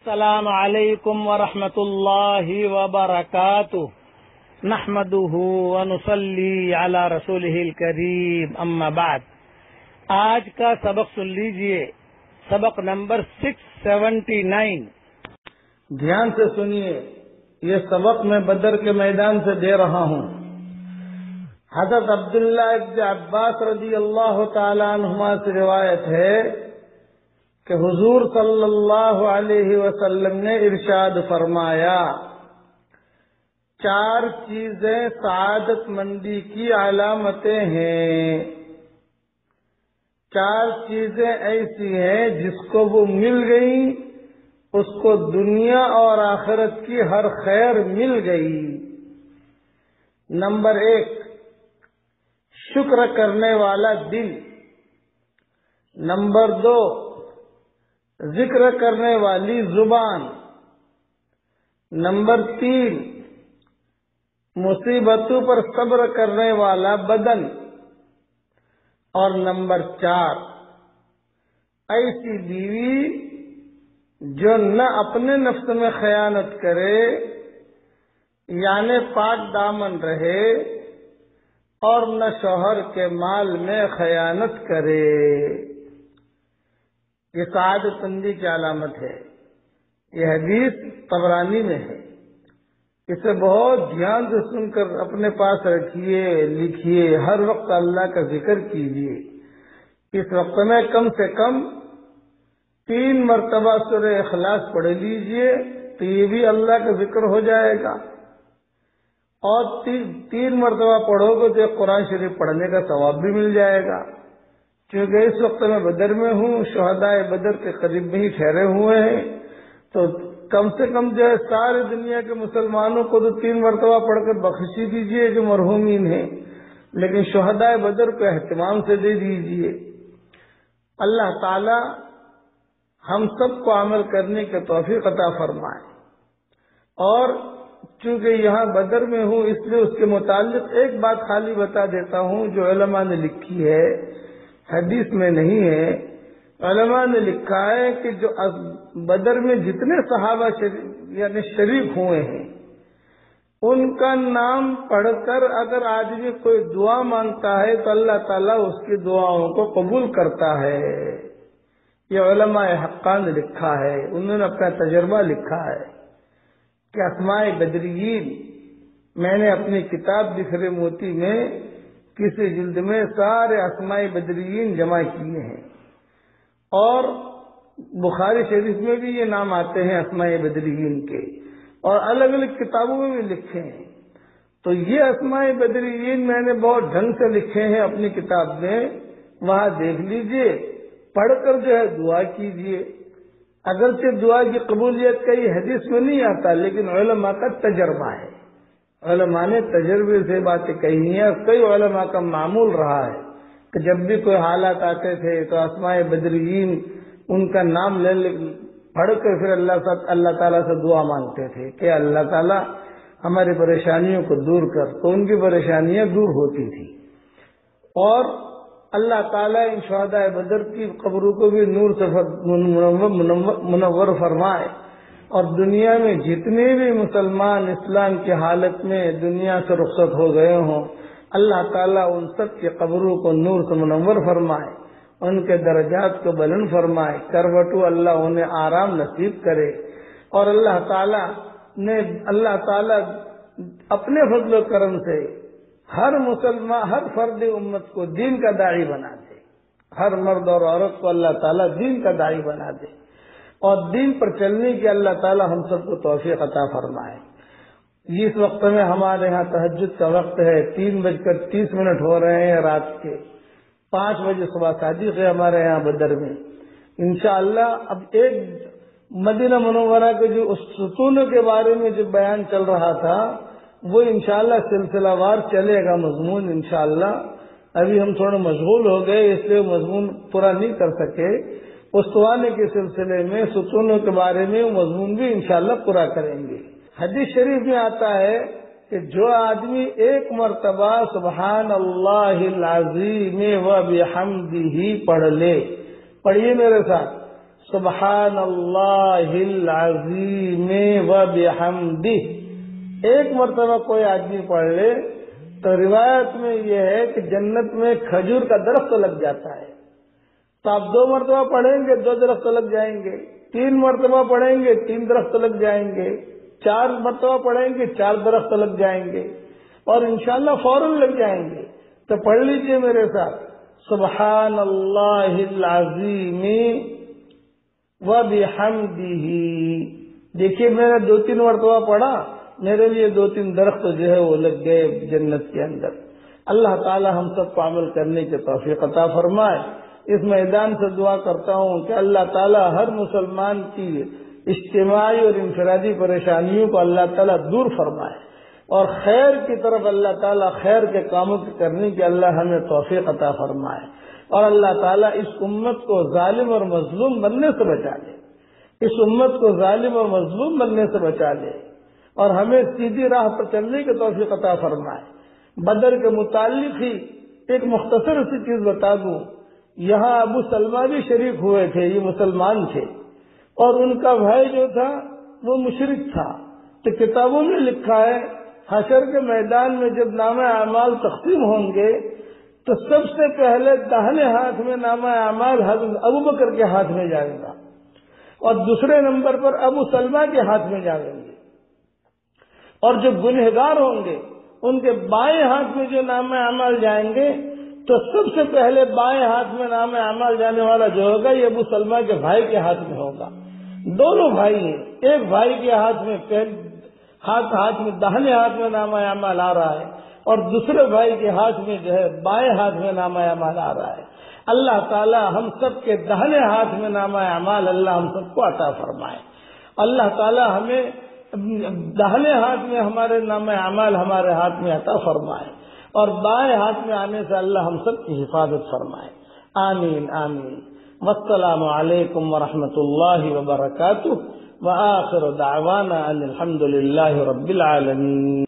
السلام علیکم ورحمۃ اللہ وبرکاتہ نحمده ونصلی علی رسولہ الکریم اما بعد۔ آج کا سبق سن لیجئے، سبق نمبر 679۔ دھیان سے سنیے، یہ سبق میں بدر کے میدان سے دے رہا ہوں۔ حضرت عبداللہ ابن عباس رضی اللہ تعالی عنہما سے روایت ہے کہ حضور صلی اللہ علیہ وسلم نے ارشاد فرمایا، 4 چیزیں سعادت مندی کی علامتیں ہیں۔ 4 چیزیں ایسی ہیں جس کو وہ مل گئی اس کو دنیا اور آخرت کی ہر خیر مل گئی۔ نمبر 1، شکر کرنے والا دل۔ نمبر 2، ذکر کرنے والی زبان۔ نمبر 3، مصیبتوں پر صبر کرنے والا بدن۔ اور نمبر 4، ایسی بیوی جو نہ اپنے نفس میں خیانت کرے، یعنی پاک دامن رہے، اور نہ شوہر کے مال میں خیانت کرے۔ یہ سعادت مندی کی علامت ہے۔ یہ حدیث طبرانی میں ہے۔ اسے بہت دھیان سے سن کر اپنے پاس رکھیے، لکھیے، ہر وقت اللہ کا ذکر کیجیے۔ اس وقت میں کم سے کم 3 مرتبہ سورہ اخلاص پڑھ لیجیے تو یہ بھی اللہ کا ذکر ہو جائے گا، اور 3 مرتبہ پڑھو گے تو قرآن شریف پڑھنے کا ثواب بھی مل جائے گا۔ کیونکہ اس وقت میں بدر میں ہوں، شہداء بدر کے قریب میں ہی ٹھہرے ہوئے ہیں، تو کم سے کم جو ہے ساری دنیا کے مسلمانوں کو تو 3 مرتبہ پڑھ کر بخشی دیجیے جو مرحومین ہیں، لیکن شہداء بدر کو اہتمام سے دے دیجیے۔ اللہ تعالی ہم سب کو عمل کرنے کے توفیق عطا فرمائے۔ اور چونکہ یہاں بدر میں ہوں اس لیے اس کے متعلق ایک بات خالی بتا دیتا ہوں جو علماء نے لکھی ہے، حدیث میں نہیں ہے۔ علماء نے لکھا ہے کہ جو بدر میں جتنے صحابہ یعنی شریک ہوئے ہیں ان کا نام پڑھ کر اگر آدمی کوئی دعا مانگتا ہے تو اللہ تعالیٰ اس کی دعاؤں کو قبول کرتا ہے۔ یہ علماء حقہ نے لکھا ہے، انہوں نے اپنا تجربہ لکھا ہے کہ اسماء بدریین، میں نے اپنی کتاب بکھرے موتی میں کسی جلد میں سارے اسماء بدریین جمع کیے ہیں، اور بخاری شریف میں بھی یہ نام آتے ہیں اسماء بدریین کے، اور الگ الگ کتابوں میں بھی لکھے ہیں۔ تو یہ اسماء بدریین میں نے بہت ڈھنگ سے لکھے ہیں اپنی کتاب میں، وہاں دیکھ لیجئے، پڑھ کر جو ہے دعا کیجئے۔ اگرچہ دعا کی قبولیت کا یہ حدیث میں نہیں آتا، لیکن علماء کا تجربہ ہے، علماء نے تجربے سے باتیں کہی ہیں، اور کئی علماء کا معمول رہا ہے کہ جب بھی کوئی حالات آتے تھے تو اسماء بدریین ان کا نام پڑھ کر پھر اللہ تعالیٰ سے دعا مانگتے تھے کہ اللہ تعالیٰ ہماری پریشانیوں کو دور کر، تو ان کی پریشانیاں دور ہوتی تھی۔ اور اللہ تعالیٰ ان شہداء بدر کی قبروں کو بھی نور سے منور فرمائے، اور دنیا میں جتنے بھی مسلمان اسلام کی حالت میں دنیا سے رخصت ہو گئے ہوں، اللہ تعالیٰ ان سب کی قبروں کو نور سے منور فرمائے، ان کے درجات کو بلند فرمائے، کروٹو اللہ انہیں آرام نصیب کرے، اور اللہ تعالیٰ اپنے فضل و کرم سے ہر مسلمان، ہر فرد امت کو دین کا داعی بنا دے، ہر مرد اور عورت کو اللہ تعالیٰ دین کا داعی بنا دے، اور دین پر چلنے کی اللہ تعالیٰ ہم سب کو توفیق عطا فرمائے۔ اس وقت میں ہمارے ہاں تہجد کا وقت ہے، 3:30 ہو رہے ہیں رات کے، 5 بجے صبح صادق ہے ہمارے یہاں بدر میں۔ انشاءاللہ اب ایک مدینہ منورہ کے جو ستونوں کے بارے میں جو بیان چل رہا تھا وہ انشاءاللہ سلسلہ وار چلے گا مضمون انشاءاللہ۔ ابھی ہم تھوڑے مشغول ہو گئے اس لیے مضمون پورا نہیں کر سکے، استوانے کے سلسلے میں ستونوں کے بارے میں مضمون بھی انشاءاللہ پورا کریں گے۔ حدیث شریف میں آتا ہے کہ جو آدمی ایک مرتبہ سبحان اللہ العظیم و بحمدہ پڑھ لے، پڑھیے میرے ساتھ، سبحان اللہ العظیم وبحمدہ ایک مرتبہ کوئی آدمی پڑھ لے تو روایت میں یہ ہے کہ جنت میں کھجور کا درخت لگ جاتا ہے. تو آپ 2 مرتبہ پڑھیں گے 2 درخت لگ جائیں گے, 3 مرتبہ پڑھیں گے 3 درخت لگ جائیں گے, 4 مرتبہ پڑھیں گے 4 درخت لگ جائیں گے, اور انشاءاللہ فوراً لگ جائیں گے. تو پڑھ لیجئے میرے ساتھ سبحان اللہ العظیم وبحمدہ. دیکھیے میں نے 2-3 مرتبہ پڑھا, میرے لیے 2-3 درخت جو ہے وہ لگ گئے جنت کے اندر. اللہ تعالی ہم سب کو عمل کرنے کی توفیق عطا فرمائے. اس میدان سے دعا کرتا ہوں کہ اللہ تعالی ہر مسلمان کی اجتماعی اور انفرادی پریشانیوں کو اللہ تعالی دور فرمائے, اور خیر کی طرف اللہ تعالی خیر کے کاموں کی کرنے کی اللہ ہمیں توفیق عطا فرمائے, اور اللہ تعالی اس امت کو ظالم اور مظلوم بننے سے بچا لے, اس امت کو ظالم اور مظلوم بننے سے بچا لے, اور ہمیں سیدھی راہ پر چلنے کی توفیق عطا فرمائے. بدر کے متعلق ہی ایک مختصر سی چیز بتا دوں. یہاں ابو سلمہ بھی شریک ہوئے تھے, یہ مسلمان تھے, اور ان کا بھائی جو تھا وہ مشرک تھا. تو کتابوں میں لکھا ہے حشر کے میدان میں جب نامہ اعمال تقسیم ہوں گے تو سب سے پہلے داہنے ہاتھ میں نامہ اعمال حضرت ابو بکر کے ہاتھ میں جائے گا, اور دوسرے نمبر پر ابو سلمہ کے ہاتھ میں جائیں گے, اور جو گنہگار ہوں گے ان کے بائیں ہاتھ میں جو نامہ اعمال جائیں گے تو سب سے پہلے بائیں ہاتھ میں نامہ اعمال جانے والا جو ہوگا یہ ابو سلمہ کے بھائی کے ہاتھ میں ہوگا. دونوں بھائی ہیں, ایک بھائی کے ہاتھ میں ہاتھ میں داہنے ہاتھ میں نامہ اعمال آ رہا ہے, اور دوسرے بھائی کے ہاتھ میں جو ہے بائیں ہاتھ میں نامہ اعمال آ رہا ہے. اللہ تعالی ہم سب کے داہنے ہاتھ میں نامہ اعمال اللہ ہم سب کو عطا فرمائے. اللہ تعالی ہمیں داہنے ہاتھ میں ہمارے نامہ اعمال ہمارے ہاتھ میں عطا فرمائے, اور بائیں ہاتھ میں آنے سے اللہ ہم سب کی حفاظت فرمائے. آمین آمین. والسلام علیکم ورحمۃ اللہ وبرکاتہ. وآخر دعوانا ان الحمد للہ رب العالمین.